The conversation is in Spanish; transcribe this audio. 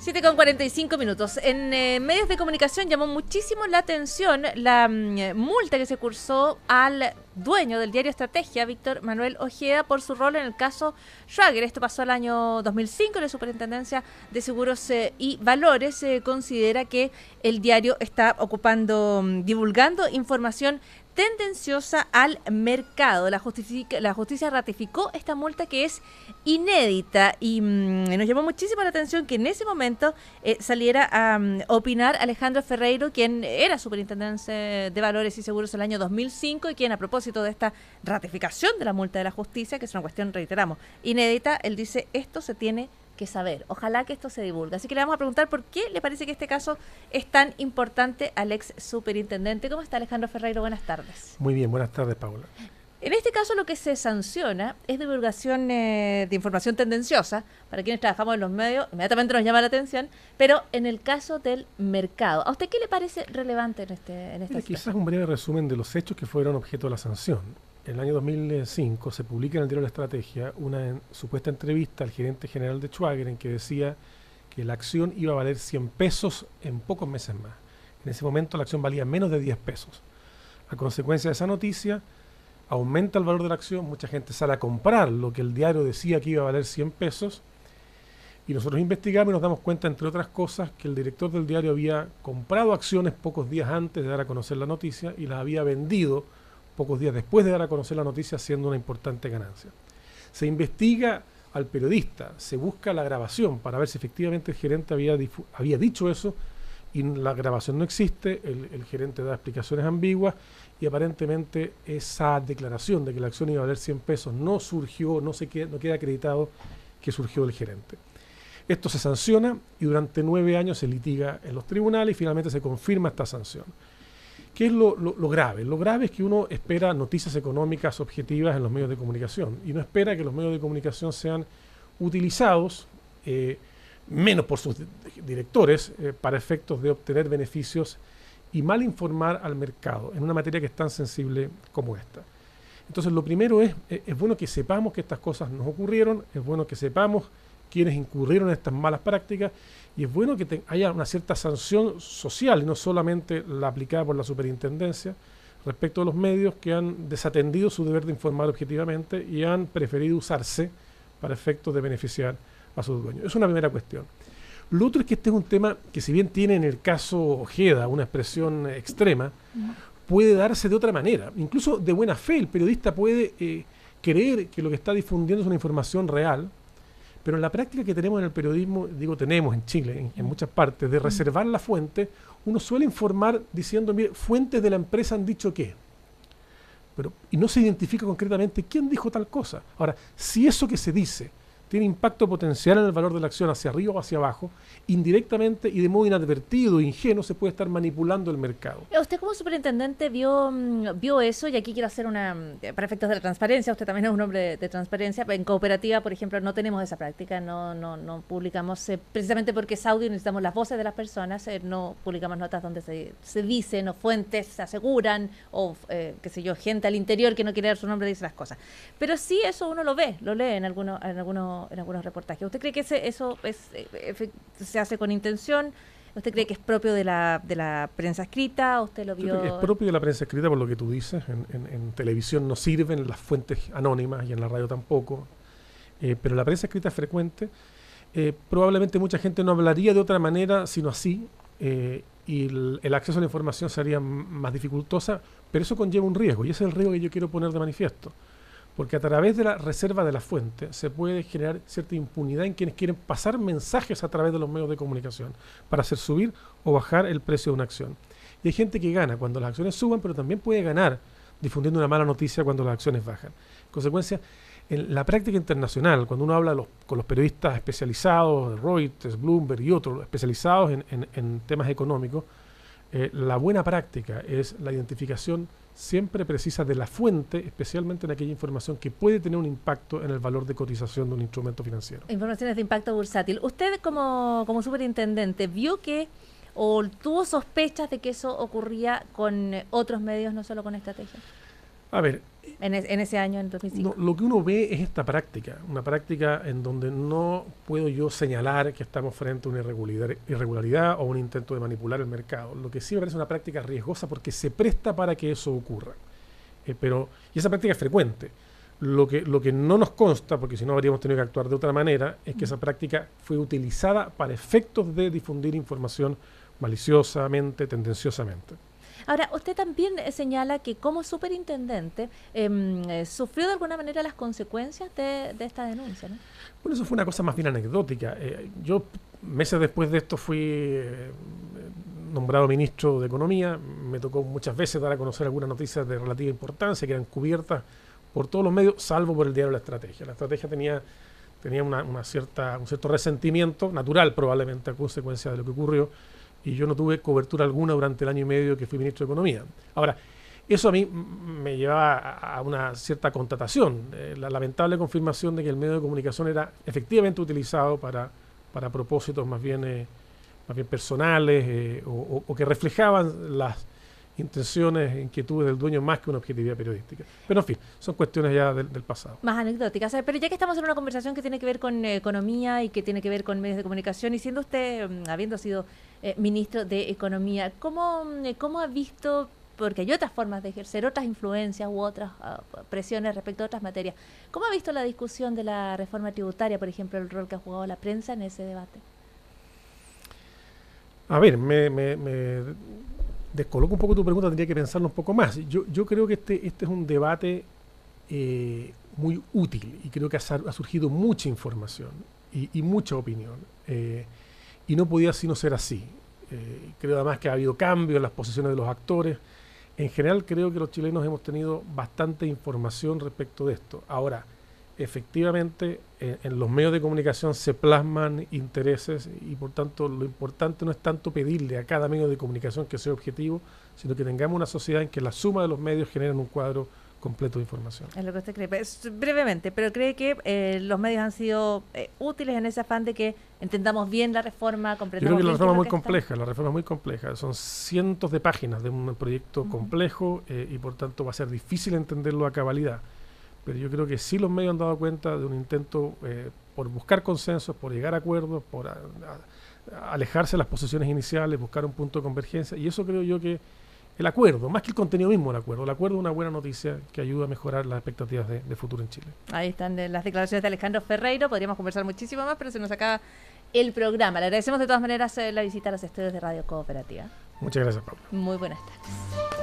7:45. En medios de comunicación llamó muchísimo la atención la multa que se cursó al dueño del diario Estrategia, Víctor Manuel Ojeda, por su rol en el caso Schwager. Esto pasó el año 2005. La Superintendencia de Seguros y Valores considera que el diario está divulgando información tendenciosa al mercado. La justicia ratificó esta multa, que es inédita, y nos llamó muchísimo la atención que en ese momento saliera a opinar Alejandro Ferreiro, quien era superintendente de Valores y Seguros el año 2005 y quien, a propósito de esta ratificación de la multa de la justicia, que es una cuestión, reiteramos, inédita, él dice: esto se tiene que saber, ojalá que esto se divulgue. Así que le vamos a preguntar por qué le parece que este caso es tan importante al ex superintendente. ¿Cómo está, Alejandro Ferreiro? Buenas tardes. Muy bien, buenas tardes, Paula. En este caso lo que se sanciona es divulgación de información tendenciosa. Para quienes trabajamos en los medios, inmediatamente nos llama la atención, pero en el caso del mercado, ¿a usted qué le parece relevante en esta situación? Quizás un breve resumen de los hechos que fueron objeto de la sanción. En el año 2005 se publica en el diario La Estrategia una supuesta entrevista al gerente general de Schwager, en que decía que la acción iba a valer 100 pesos en pocos meses más. En ese momento la acción valía menos de 10 pesos. A consecuencia de esa noticia, aumenta el valor de la acción, mucha gente sale a comprar lo que el diario decía que iba a valer 100 pesos, y nosotros investigamos y nos damos cuenta, entre otras cosas, que el director del diario había comprado acciones pocos días antes de dar a conocer la noticia y las había vendido pocos días después de dar a conocer la noticia, haciendo una importante ganancia. Se investiga al periodista, se busca la grabación para ver si efectivamente el gerente había dicho eso, y la grabación no existe. El gerente da explicaciones ambiguas, y aparentemente esa declaración de que la acción iba a valer 100 pesos no surgió, no queda acreditado que surgió del gerente. Esto se sanciona y durante 9 años se litiga en los tribunales y finalmente se confirma esta sanción. ¿Qué es lo grave? Lo grave es que uno espera noticias económicas objetivas en los medios de comunicación y no espera que los medios de comunicación sean utilizados, menos por sus directores, para efectos de obtener beneficios y mal informar al mercado en una materia que es tan sensible como esta. Entonces, lo primero es bueno que sepamos que estas cosas nos ocurrieron, es bueno que sepamos quienes incurrieron en estas malas prácticas, y es bueno que haya una cierta sanción social y no solamente la aplicada por la superintendencia respecto a los medios que han desatendido su deber de informar objetivamente y han preferido usarse para efectos de beneficiar a sus dueños. Es una primera cuestión. Lo otro es que este es un tema que, si bien tiene en el caso Ojeda una expresión extrema, puede darse de otra manera. Incluso de buena fe, el periodista puede creer que lo que está difundiendo es una información real, pero en la práctica que tenemos en el periodismo, tenemos en Chile, en muchas partes, de reservar la fuente, uno suele informar diciendo: mire, fuentes de la empresa han dicho qué. Y no se identifica concretamente quién dijo tal cosa. Ahora, si eso que se dice tiene impacto potencial en el valor de la acción hacia arriba o hacia abajo, indirectamente y de modo inadvertido, ingenuo, se puede estar manipulando el mercado. Usted, como superintendente, vio eso, y aquí quiero hacer para efectos de la transparencia. Usted también es un hombre de transparencia. En Cooperativa, por ejemplo, no tenemos esa práctica, no publicamos, precisamente porque es audio y necesitamos las voces de las personas, no publicamos notas donde se dicen, o fuentes se aseguran, o gente al interior que no quiere dar su nombre dice las cosas. Pero sí, eso uno lo lee en algunos reportajes. ¿Usted cree que eso se hace con intención? ¿Usted cree que es propio de la prensa escrita? ¿Usted lo vio? Yo creo que es propio de la prensa escrita, por lo que tú dices. En televisión no sirven las fuentes anónimas y en la radio tampoco. Pero la prensa escrita es frecuente. Probablemente mucha gente no hablaría de otra manera sino así, y el acceso a la información sería más dificultosa, pero eso conlleva un riesgo, y ese es el riesgo que yo quiero poner de manifiesto. Porque a través de la reserva de la fuente se puede generar cierta impunidad en quienes quieren pasar mensajes a través de los medios de comunicación para hacer subir o bajar el precio de una acción. Y hay gente que gana cuando las acciones suban, pero también puede ganar difundiendo una mala noticia cuando las acciones bajan. En consecuencia, en la práctica internacional, cuando uno habla con los periodistas especializados, Reuters, Bloomberg y otros especializados en temas económicos, la buena práctica es la identificación siempre precisa de la fuente, especialmente en aquella información que puede tener un impacto en el valor de cotización de un instrumento financiero. Informaciones de impacto bursátil. Usted, como superintendente, vio que, o tuvo sospechas de que eso ocurría con otros medios, no solo con Estrategia. A ver, en ese año, en 2005. lo que uno ve es esta práctica, una práctica en donde no puedo yo señalar que estamos frente a una irregularidad o un intento de manipular el mercado. Lo que sí me parece una práctica riesgosa porque se presta para que eso ocurra. Y esa práctica es frecuente. Lo que no nos consta, porque si no habríamos tenido que actuar de otra manera, es que esa práctica fue utilizada para efectos de difundir información maliciosamente, tendenciosamente. Ahora, usted también señala que como superintendente sufrió de alguna manera las consecuencias de esta denuncia, ¿no? Bueno, eso fue una cosa más bien anecdótica. Yo, meses después de esto, fui nombrado ministro de Economía. Me tocó muchas veces dar a conocer algunas noticias de relativa importancia que eran cubiertas por todos los medios, salvo por el diario La Estrategia. La Estrategia tenía un cierto resentimiento, natural probablemente a consecuencia de lo que ocurrió, y yo no tuve cobertura alguna durante el año y medio que fui ministro de Economía. Ahora, eso a mí me llevaba a una cierta constatación, la lamentable confirmación de que el medio de comunicación era efectivamente utilizado para propósitos más bien personales o que reflejaban las intenciones, inquietudes del dueño más que una objetividad periodística. Pero en fin, son cuestiones ya del pasado. Más anecdóticas. Pero ya que estamos en una conversación que tiene que ver con economía y que tiene que ver con medios de comunicación, y siendo usted, habiendo sido ministro de Economía, ¿cómo ha visto, porque hay otras formas de ejercer otras influencias u otras presiones respecto a otras materias, cómo ha visto la discusión de la reforma tributaria, por ejemplo, el rol que ha jugado la prensa en ese debate? A ver, me descoloco un poco tu pregunta, tendría que pensarlo un poco más. Yo creo que este es un debate muy útil y creo que ha surgido mucha información y mucha opinión. Y no podía sino ser así. Creo además que ha habido cambios en las posiciones de los actores. En general creo que los chilenos hemos tenido bastante información respecto de esto. Ahora, efectivamente, en los medios de comunicación se plasman intereses y por tanto lo importante no es tanto pedirle a cada medio de comunicación que sea objetivo, sino que tengamos una sociedad en que la suma de los medios generen un cuadro completo de información. Es lo que usted cree. Brevemente, pero cree que los medios han sido útiles en ese afán de que entendamos bien la reforma, comprendamos. Yo creo que la reforma es muy compleja, la reforma es muy compleja. Son cientos de páginas de un proyecto complejo y por tanto va a ser difícil entenderlo a cabalidad. Pero yo creo que sí los medios han dado cuenta de un intento por buscar consensos, por llegar a acuerdos, por alejarse de las posiciones iniciales, buscar un punto de convergencia. Y eso creo yo que el acuerdo, más que el contenido mismo del acuerdo es una buena noticia que ayuda a mejorar las expectativas de futuro en Chile. Ahí están las declaraciones de Alejandro Ferreiro. Podríamos conversar muchísimo más, pero se nos acaba el programa. Le agradecemos de todas maneras la visita a los estudios de Radio Cooperativa. Muchas gracias, Pablo. Muy buenas tardes.